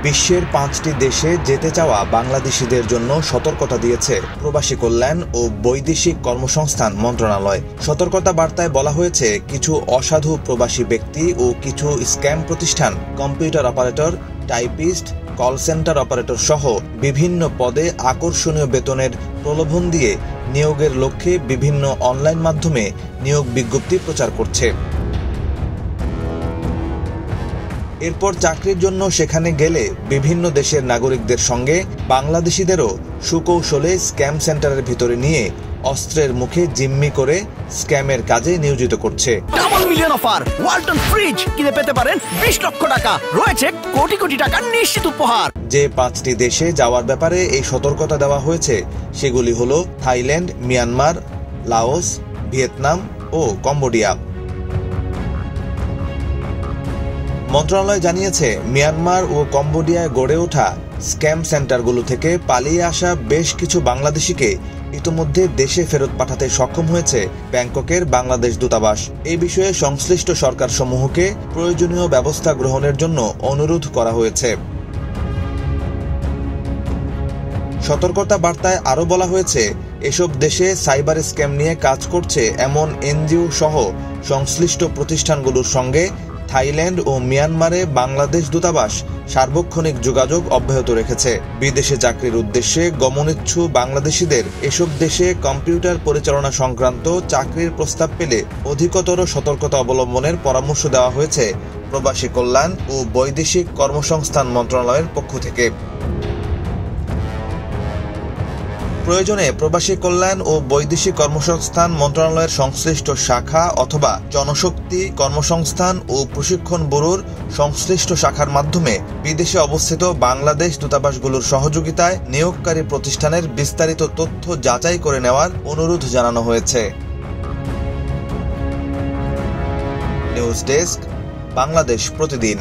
বিশ্বের ৫টি দেশে যেতে চাওয়া বাংলাদেশিদের জন্য সতর্কতা দিয়েছে প্রবাসী কল্যাণ ও বৈদেশিক কর্মসংস্থান মন্ত্রণালয়। সতর্কতা বার্তায় বলা হয়েছে, কিছু অসাধু প্রবাসী ব্যক্তি ও কিছু স্ক্যাম প্রতিষ্ঠান computer operator, typist, call centre operator সহ বিভিন্ন পদে আকর্ষণীয় বেতনের প্রলোভন দিয়ে নিয়োগের লক্ষ্যে বিভিন্ন অনলাইন মাধ্যমে নিয়োগ বিজ্ঞপ্তি প্রচার করছে। এরপর চাকরির জন্য সেখানে গেলে বিভিন্ন দেশের নাগরিকদের সঙ্গে বাংলাদেশিদেরও সুকৌশলে স্ক্যাম সেন্টারের ভিতরে নিয়ে অস্ত্রের মুখে জিম্মি করে স্ক্যামের কাজে নিয়োজিত করছে। Double million offer, Walton fridge কিনে পেতে পারেন 20 লক্ষ টাকা, রয়েছে কোটি কোটি টাকার নিশ্চিত উপহার। যে 5টি দেশে যাওয়ার ব্যাপারে এই সতর্কতা দেওয়া হয়েছে সেগুলি হলো থাইল্যান্ড, মিয়ানমার, লাওস, ভিয়েতনাম ও কম্বোডিয়া। মন্ত্রণালয় জানিয়েছে, মিয়ানমার ও কম্বোডিয়ায় গড়ে ওঠা স্ক্যাম সেন্টারগুলো থেকে পালিয়ে আসা বেশ কিছু বাংলাদেশিকে ইতোমধ্যে দেশে ফেরত পাঠাতে সক্ষম হয়েছে ব্যাংককের বাংলাদেশ দূতাবাস। এই বিষয়ে সংশ্লিষ্ট সরকারসমূহকে প্রয়োজনীয় ব্যবস্থা গ্রহণের জন্য অনুরোধ করা হয়েছে। সতর্কতা বার্তায় আরও বলা হয়েছে, এসব দেশে সাইবার স্ক্যাম নিয়ে কাজ করছে এমন এনজিও সহ সংশ্লিষ্ট প্রতিষ্ঠানগুলোর সঙ্গে থাইল্যান্ড ও মিয়ানমারে বাংলাদেশ দূতাবাস সার্বক্ষণিক যোগাযোগ অব্যাহত রেখেছে। বিদেশে চাকরির উদ্দেশ্যে গমনেচ্ছু বাংলাদেশিদের এসব দেশে কম্পিউটার পরিচালনা সংক্রান্ত চাকরির প্রস্তাব পেলে অধিকতর সতর্কতা অবলম্বনের পরামর্শ দেওয়া হয়েছে প্রবাসী কল্যাণ ও বৈদেশিক কর্মসংস্থান মন্ত্রণালয়ের পক্ষ থেকে। প্রয়োজনে প্রবাসী কল্যাণ ও বৈদেশিক কর্মসংস্থান মন্ত্রণালয়ের সংশ্লিষ্ট শাখা অথবা জনশক্তি কর্মসংস্থান ও প্রশিক্ষণ ব্যুরোর সংশ্লিষ্ট শাখার মাধ্যমে বিদেশে অবস্থিত বাংলাদেশ দূতাবাসগুলোর সহযোগিতায় নিয়োগকারী প্রতিষ্ঠানের বিস্তারিত তথ্য যাচাই করে নেওয়ার অনুরোধ জানানো হয়েছে। নিউজ ডেস্ক, বাংলাদেশ প্রতিদিন।